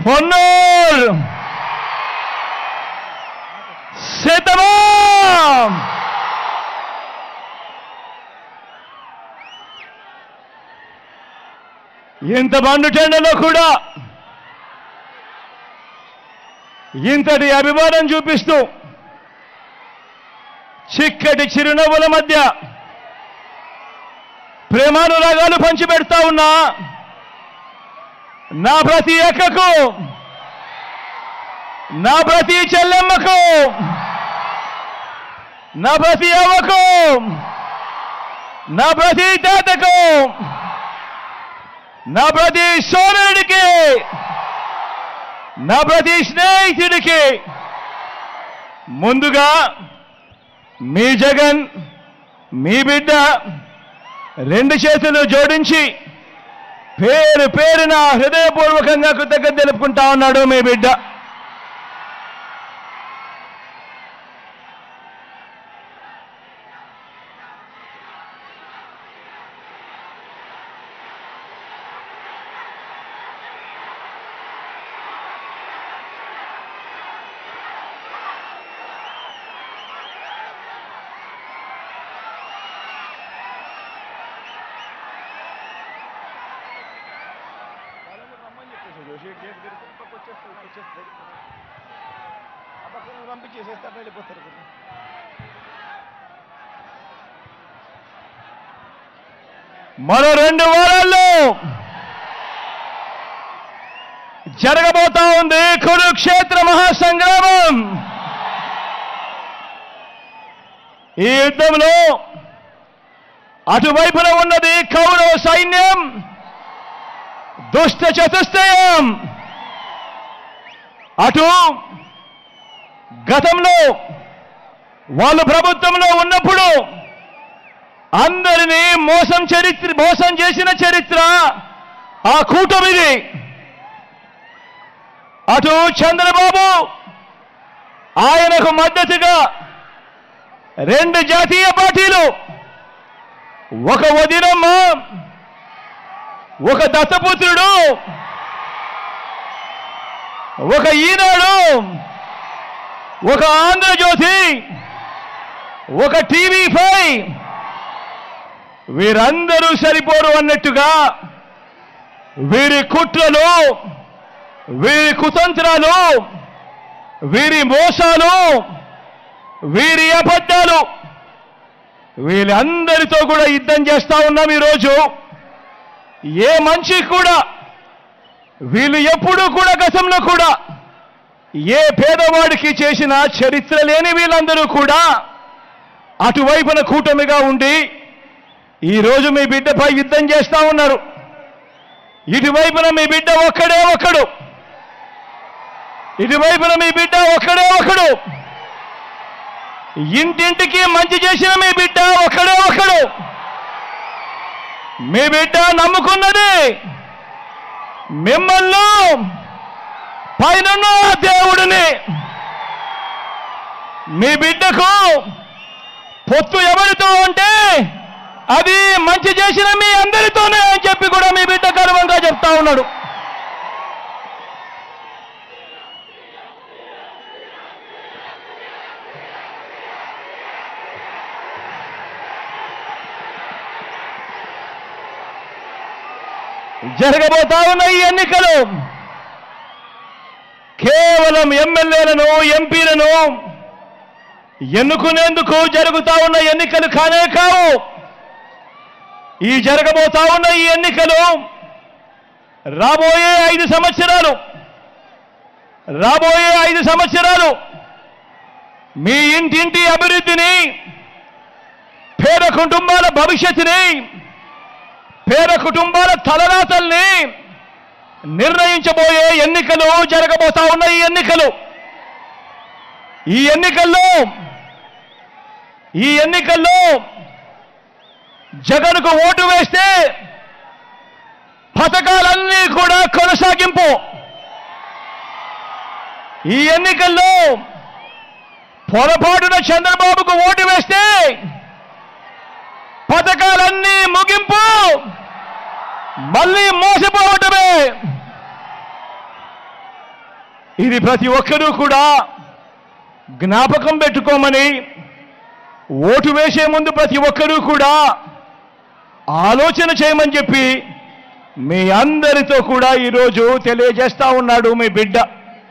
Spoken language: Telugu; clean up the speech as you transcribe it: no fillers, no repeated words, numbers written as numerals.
పొన్నూర్ సిద్ధమా? ఇంత మండుటెండలో కూడా ఇంతటి అభిమానం చూపిస్తూ చిక్కటి చిరునవ్వుల మధ్య ప్రేమానురాగాలు పంచిపెడతా ఉన్నా నా ప్రతి అక్కకు, నా ప్రతి చెల్లెమ్మకు, నా ప్రతి అవ్వకు, నా ప్రతి తాతకు, నా ప్రతి సోదరుడికి, నా ప్రతి స్నేహితుడికి ముందుగా మీ జగన్, మీ బిడ్డ రెండు చేతులు జోడించి పేరు పేరున హృదయపూర్వకంగా కృతజ్ఞత తెలుపుకుంటా ఉన్నాడు మీ బిడ్డ. మరో 2 వారాల్లో జరగబోతా ఉంది కురుక్షేత్ర మహాసంగ్రామం. ఈ యుద్ధంలో అటువైపున ఉన్నది కౌరవ సైన్యం, దుష్ట చతుష్టయం. అటు గతంలో వాళ్ళు ప్రభుత్వంలో ఉన్నప్పుడు అందరినీ మోసం చేసిన చరిత్ర ఆ కూటమిది. అటు చంద్రబాబు, ఆయనకు మద్దతుగా 2 జాతీయ పార్టీలు, ఒక వదినమ్మ, ఒక దత్తపుత్రుడు, ఒక ఈనాడు, ఒక ఆంధ్రజ్యోతి, ఒక టీవీ5, వీరందరూ సరిపోరు అన్నట్టుగా వీరి కుట్రలు, వీరి కుతంత్రాలు, వీరి మోసాలు, వీరి అబద్ధాలు, వీళ్ళందరితో కూడా యుద్ధం చేస్తా ఉన్నాం. ఈరోజు ఏ మనిషి కూడా, వీళ్ళు ఎప్పుడూ కూడా గతంలో కూడా ఏ పేదవాడికి చేసిన చరిత్ర లేని వీళ్ళందరూ కూడా అటువైపున కూటమిగా ఉండి ఈరోజు మీ బిడ్డపై యుద్ధం చేస్తా ఉన్నారు. ఇటువైపున మీ బిడ్డ ఒక్కడే ఒక్కడు, ఇటువైపున మీ బిడ్డ ఒక్కడే ఒక్కడు, ఇంటింటికి మంచి చేసిన మీ బిడ్డ ఒక్కడే ఒక్కడు. మీ బిడ్డ నమ్ముకున్నది మిమ్మల్ని, పైన దేవుడిని. మీ బిడ్డకు పొత్తు ఎవరితో అంటే అది మంచి చేసిన మీ అందరితోనే అని చెప్పి కూడా మీ బిడ్డ గర్వంగా చెప్తా ఉన్నాడు. జరగబోతా ఉన్న ఈ ఎన్నికలు కేవలం ఎమ్మెల్యేలను, ఎంపీలను ఎన్నుకునేందుకు జరుగుతా ఉన్న ఎన్నికలు కానే కావు. ఈ జరగబోతా ఉన్న ఈ ఎన్నికలు రాబోయే 5 సంవత్సరాలు మీ ఇంటింటి అభివృద్ధిని, పేద కుటుంబాల భవిష్యత్తుని, పేద కుటుంబాల తలరాతల్ని నిర్ణయించబోయే ఎన్నికలు జరగబోతా ఉన్న ఈ ఎన్నికల్లో జగన్కు ఓటు వేస్తే పథకాలన్నీ కూడా కొనసాగింపు. ఈ ఎన్నికల్లో పొరపాటున చంద్రబాబుకు ఓటు వేస్తే పథకాలన్నీ ముగింపు, మళ్ళీ మోసపోవటమే. ఇది ప్రతి ఒక్కరూ కూడా జ్ఞాపకం పెట్టుకోమని, ఓటు వేసే ముందు ప్రతి ఒక్కరూ కూడా ఆలోచన చేయమని చెప్పి మీ అందరితో కూడా ఈరోజు తెలియజేస్తా ఉన్నాడు మీ బిడ్డ.